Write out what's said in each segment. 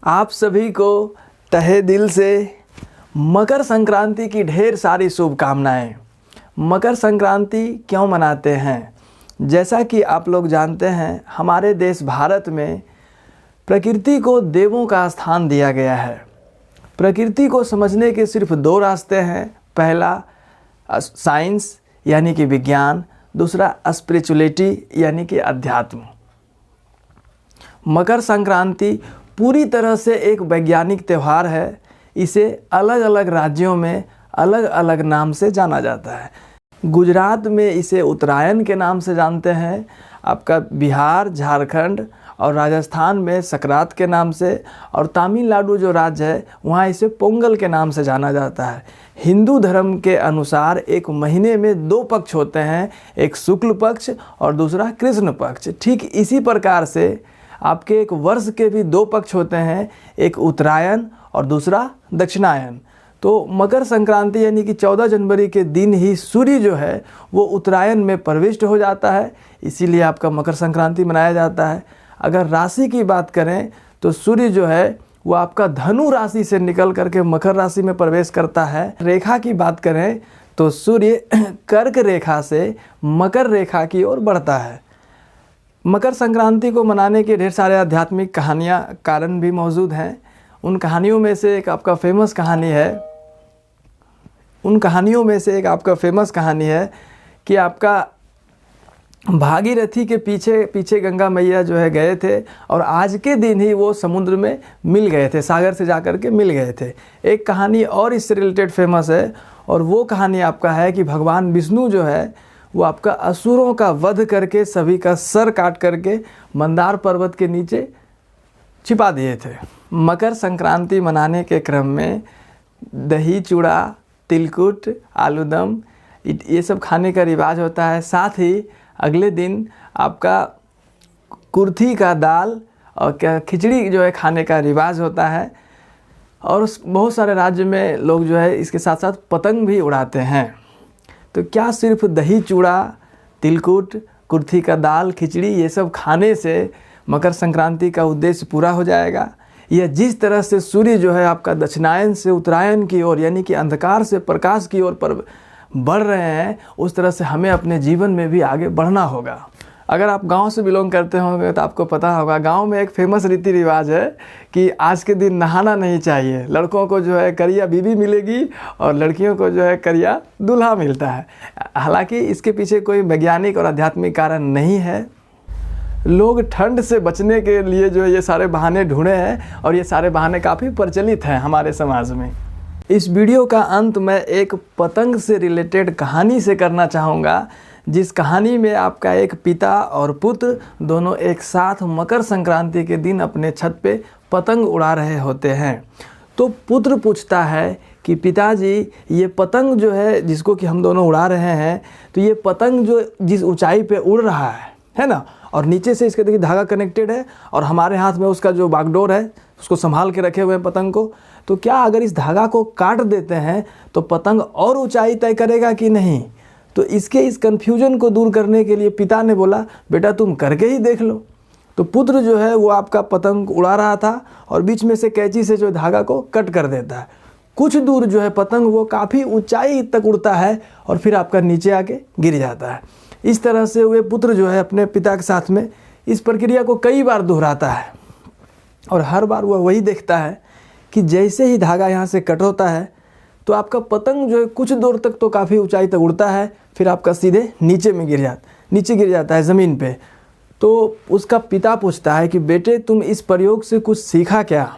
आप सभी को तहे दिल से मकर संक्रांति की ढेर सारी शुभकामनाएं। मकर संक्रांति क्यों मनाते हैं? जैसा कि आप लोग जानते हैं, हमारे देश भारत में प्रकृति को देवों का स्थान दिया गया है। प्रकृति को समझने के सिर्फ दो रास्ते हैं। पहला साइंस यानी कि विज्ञान, दूसरा स्पिरिचुअलिटी यानी कि अध्यात्म। मकर संक्रांति पूरी तरह से एक वैज्ञानिक त्यौहार है। इसे अलग अलग राज्यों में अलग अलग नाम से जाना जाता है। गुजरात में इसे उत्तरायण के नाम से जानते हैं, आपका बिहार, झारखंड और राजस्थान में सकरात के नाम से, और तमिलनाडु जो राज्य है वहाँ इसे पोंगल के नाम से जाना जाता है। हिंदू धर्म के अनुसार एक महीने में दो पक्ष होते हैं, एक शुक्ल पक्ष और दूसरा कृष्ण पक्ष। ठीक इसी प्रकार से आपके एक वर्ष के भी दो पक्ष होते हैं, एक उत्तरायण और दूसरा दक्षिणायन। तो मकर संक्रांति यानी कि 14 जनवरी के दिन ही सूर्य जो है वो उत्तरायण में प्रविष्ट हो जाता है, इसीलिए आपका मकर संक्रांति मनाया जाता है। अगर राशि की बात करें तो सूर्य जो है वो आपका धनु राशि से निकल करके मकर राशि में प्रवेश करता है। रेखा की बात करें तो सूर्य कर्क रेखा से मकर रेखा की ओर बढ़ता है। मकर संक्रांति को मनाने के ढेर सारे आध्यात्मिक कहानियाँ, कारण भी मौजूद हैं। उन कहानियों में से एक आपका फेमस कहानी है कि आपका भागीरथी के पीछे गंगा मैया जो है गए थे, और आज के दिन ही वो समुद्र में मिल गए थे, सागर से जाकर के मिल गए थे। एक कहानी और इससे रिलेटेड फेमस है, और वो कहानी आपका है कि भगवान विष्णु जो है वो आपका असुरों का वध करके सभी का सर काट करके मंदार पर्वत के नीचे छिपा दिए थे। मकर संक्रांति मनाने के क्रम में दही चूड़ा, तिलकुट, आलूदम ये सब खाने का रिवाज होता है। साथ ही अगले दिन आपका कुर्थी का दाल और खिचड़ी जो है खाने का रिवाज होता है। और बहुत सारे राज्य में लोग जो है इसके साथ साथ पतंग भी उड़ाते हैं। तो क्या सिर्फ दही चूड़ा, तिलकुट, कुर्थी का दाल, खिचड़ी ये सब खाने से मकर संक्रांति का उद्देश्य पूरा हो जाएगा? यह जिस तरह से सूर्य जो है आपका दक्षिणायन से उत्तरायण की ओर यानी कि अंधकार से प्रकाश की ओर पर बढ़ रहे हैं, उस तरह से हमें अपने जीवन में भी आगे बढ़ना होगा। अगर आप गांव से बिलोंग करते होंगे तो आपको पता होगा, गांव में एक फेमस रीति रिवाज है कि आज के दिन नहाना नहीं चाहिए। लड़कों को जो है करिया बीबी मिलेगी और लड़कियों को जो है करिया दूल्हा मिलता है। हालांकि इसके पीछे कोई वैज्ञानिक और आध्यात्मिक कारण नहीं है। लोग ठंड से बचने के लिए जो है ये सारे बहाने ढूंढे हैं, और ये सारे बहाने काफ़ी प्रचलित हैं हमारे समाज में। इस वीडियो का अंत मैं एक पतंग से रिलेटेड कहानी से करना चाहूँगा, जिस कहानी में आपका एक पिता और पुत्र दोनों एक साथ मकर संक्रांति के दिन अपने छत पे पतंग उड़ा रहे होते हैं। तो पुत्र पूछता है कि पिताजी, ये पतंग जो है जिसको कि हम दोनों उड़ा रहे हैं, तो ये पतंग जो जिस ऊंचाई पे उड़ रहा है ना, और नीचे से इसके देखिए धागा कनेक्टेड है, और हमारे हाथ में उसका जो बागडोर है उसको संभाल के रखे हुए हैं पतंग को, तो क्या अगर इस धागा को काट देते हैं तो पतंग और ऊंचाई तय करेगा कि नहीं? तो इस कन्फ्यूजन को दूर करने के लिए पिता ने बोला, बेटा तुम करके ही देख लो। तो पुत्र जो है वो आपका पतंग उड़ा रहा था और बीच में से कैंची से जो धागा को कट कर देता है। कुछ दूर जो है पतंग वो काफ़ी ऊंचाई तक उड़ता है और फिर आपका नीचे आके गिर जाता है। इस तरह से वे पुत्र जो है अपने पिता के साथ में इस प्रक्रिया को कई बार दोहराता है, और हर बार वह वही देखता है कि जैसे ही धागा यहाँ से कट होता है तो आपका पतंग जो है कुछ दूर तक तो काफ़ी ऊंचाई तक उड़ता है, फिर आपका सीधे नीचे गिर जाता है ज़मीन पे। तो उसका पिता पूछता है कि बेटे तुम इस प्रयोग से कुछ सीखा क्या?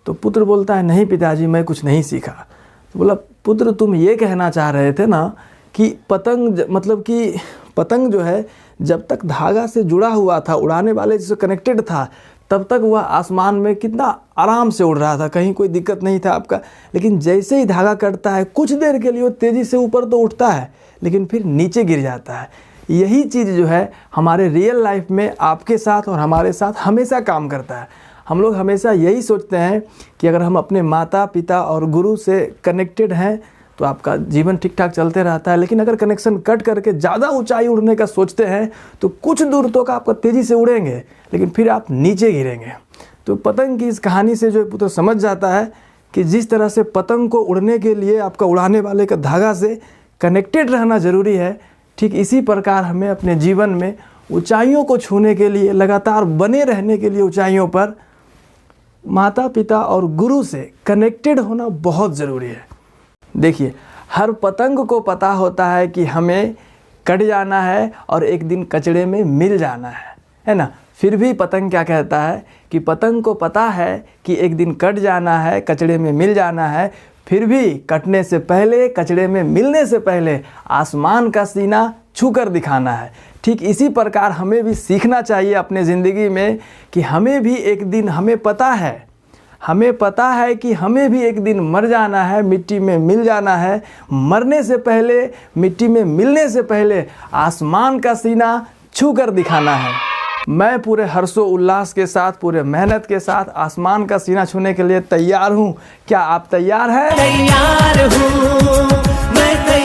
तो पुत्र बोलता है, नहीं पिताजी मैं कुछ नहीं सीखा। तो बोला, पुत्र तुम ये कहना चाह रहे थे ना कि पतंग जो है जब तक धागा से जुड़ा हुआ था, उड़ाने वाले जिससे कनेक्टेड था, तब तक वह आसमान में कितना आराम से उड़ रहा था, कहीं कोई दिक्कत नहीं था आपका। लेकिन जैसे ही धागा कटता है कुछ देर के लिए वो तेज़ी से ऊपर तो उठता है लेकिन फिर नीचे गिर जाता है। यही चीज़ जो है हमारे रियल लाइफ में आपके साथ और हमारे साथ हमेशा काम करता है। हम लोग हमेशा यही सोचते हैं कि अगर हम अपने माता पिता और गुरु से कनेक्टेड हैं तो आपका जीवन ठीक ठाक चलते रहता है, लेकिन अगर कनेक्शन कट करके ज़्यादा ऊंचाई उड़ने का सोचते हैं तो कुछ दूर तक आपका तेज़ी से उड़ेंगे लेकिन फिर आप नीचे गिरेंगे। तो पतंग की इस कहानी से जो पुत्र समझ जाता है कि जिस तरह से पतंग को उड़ने के लिए आपका उड़ाने वाले का धागा से कनेक्टेड रहना ज़रूरी है, ठीक इसी प्रकार हमें अपने जीवन में ऊंचाइयों को छूने के लिए, लगातार बने रहने के लिए ऊंचाइयों पर माता पिता और गुरु से कनेक्टेड होना बहुत ज़रूरी है। देखिए, हर पतंग को पता होता है कि हमें कट जाना है और एक दिन कचड़े में मिल जाना है ना। फिर भी पतंग क्या कहता है कि पतंग को पता है कि एक दिन कट जाना है, कचड़े में मिल जाना है, फिर भी कटने से पहले, कचड़े में मिलने से पहले आसमान का सीना छू कर दिखाना है। ठीक इसी प्रकार हमें भी सीखना चाहिए अपने ज़िंदगी में कि हमें भी एक दिन, हमें पता है कि हमें भी एक दिन मर जाना है, मिट्टी में मिल जाना है। मरने से पहले, मिट्टी में मिलने से पहले आसमान का सीना छू कर दिखाना है। मैं पूरे हर्षो उल्लास के साथ, पूरे मेहनत के साथ आसमान का सीना छूने के लिए तैयार हूँ। क्या आप तैयार हैं? तैयार हूँ मैं।